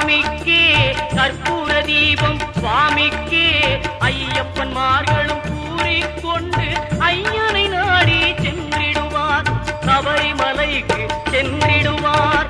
சாமிக்கே கற்பூர தீபம் சுவாமிக்கே ஐயப்பன்மார்களும் கூறிக்கொண்டு ஐயனை நாடி சென்றிடுவார் சபரிமலைக்கு சென்றிடுவார்